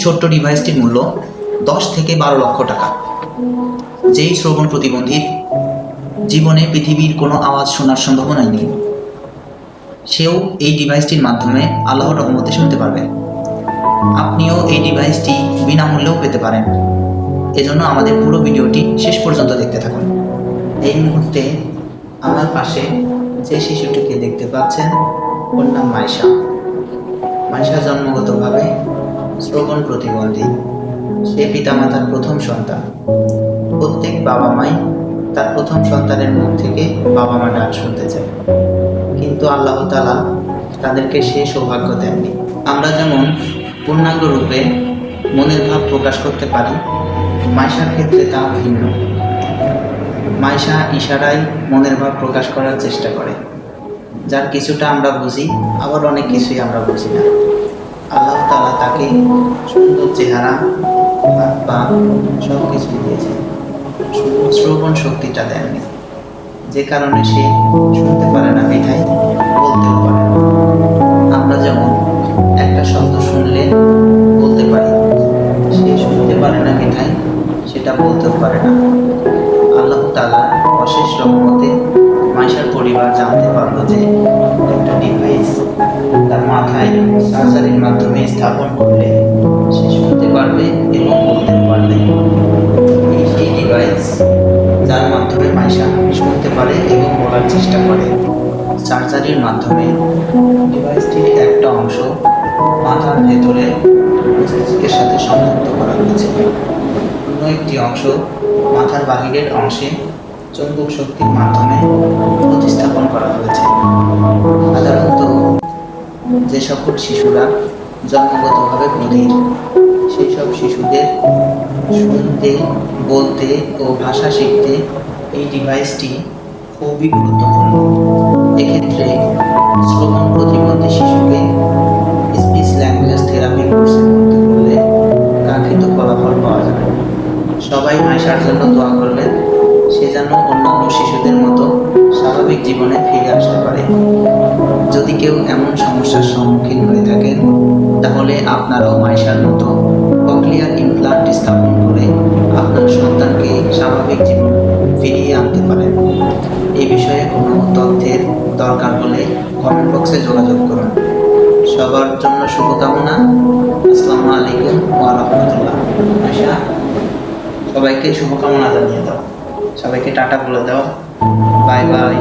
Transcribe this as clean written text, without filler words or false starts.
ছোট্ট ডিভাইসটির মূল্য 10 থেকে 12 লক্ষ টাকা। যেই শ্রবণ প্রতিবন্ধীর জীবনে পৃথিবীর কোনো আওয়াজ শোনার সম্ভাবনাই নেই, সেও এই ডিভাইসটির মাধ্যমে আল্লাহর রহমতে শুনতে পারবে। আপনিও এই ডিভাইসটি বিনামূল্যেও পেতে পারেন। এজন্য আমাদের পুরো ভিডিওটি শেষ পর্যন্ত দেখতে থাকুন। এই মুহূর্তে আমার পাশে যে শিশুটিকে দেখতে পাচ্ছেন, ওর নাম মাইশা। মাইশা জন্মগতভাবে শ্রবণ প্রতিবন্ধী। সে পিতামাতার প্রথম সন্তান। প্রত্যেক বাবা মাই তার প্রথম সন্তানের মুখ থেকে বাবা মা ডাক শুনতে চায়, কিন্তু আল্লাহ তাআলা তাদেরকে সে সৌভাগ্য দেননি। আমরা যেমন পূর্ণাঙ্গ রূপে মনের ভাব প্রকাশ করতে পারি, মাইশার ক্ষেত্রে তা ভিন্ন। মাইশা ইশারায় মনের ভাব প্রকাশ করার চেষ্টা করে, যার কিছুটা আমরা বুঝি, আবার অনেক কিছুই আমরা বুঝি না। আল্লাহ তাআলা তাকে সুন্দর চেহারা, হাত পা সব কিছুই দিয়েছে, শুধু শ্রবণ শক্তিটা দেননি, যে কারণে সে শুনতে পারে না, বিধায় বলতেও পারে না। আমরা যেমন একটা শব্দ শুনলে বলতে পারি, সে শুনতে পারে না বিধায় সেটা বলতেও পারে না। আল্লাহ তাআলা অশেষ রহমতে মাইশার পরিবার জানতে পারলো যে একটা ডিভাইস তার মাথায় সার্জারির মাধ্যমে স্থাপন করলে সে শুনতে পারবে এবং বলতেও পারবে। এই ডিভাইস যার মাধ্যমে মাইশা শুনতে পারে এবং বলার চেষ্টা করে। সার্জারির মাধ্যমে ডিভাইসটির একটা অংশ মাথার ভেতরে মস্তিষ্কের সাথে সংযুক্ত করা হয়েছে, অন্য একটি অংশ মাথার বাহিরের অংশে চৌম্বক শক্তির মাধ্যমে প্রতিস্থাপন করা হয়েছে। সাধারণত যে সকল শিশুরা জন্মগতভাবে বধির, সেই সব শিশুদের শুনতে, বলতে ও ভাষা শিখতে এই ডিভাইসটি খুবই গুরুত্বপূর্ণ। এক্ষেত্রে শ্রবণ প্রতিবন্ধী শিশুকে স্পিচ ল্যাঙ্গুয়েজ থেরাপি কোর্সে ভর্তি করলে কাঙ্ক্ষিত ফলাফল পাওয়া যাবে। সবাই মাইশার জন্য দোয়া করবেন, সে যেন অন্যান্য শিশুদের মতো স্বাভাবিক জীবনে ফিরে আসতে পারে। যদি কেউ এমন সমস্যার সম্মুখীন হয়ে থাকেন, তাহলে আপনারাও মাইশার মতো ককলিয়ার ইমপ্লান্ট স্থাপন করে আপনার সন্তানকে স্বাভাবিক জীবন ফিরিয়ে আনতে পারেন। এই বিষয়ে কোনো তথ্যের দরকার হলে কমেন্ট বক্সে যোগাযোগ করুন। সবার জন্য শুভকামনা। আসসালামু আলাইকুম ওয়া রাহমাতুল্লাহ। মাইশা, সবাইকে শুভকামনা জানিয়ে দাও, সবাইকে টাটা বলে দাও, বাই বাই।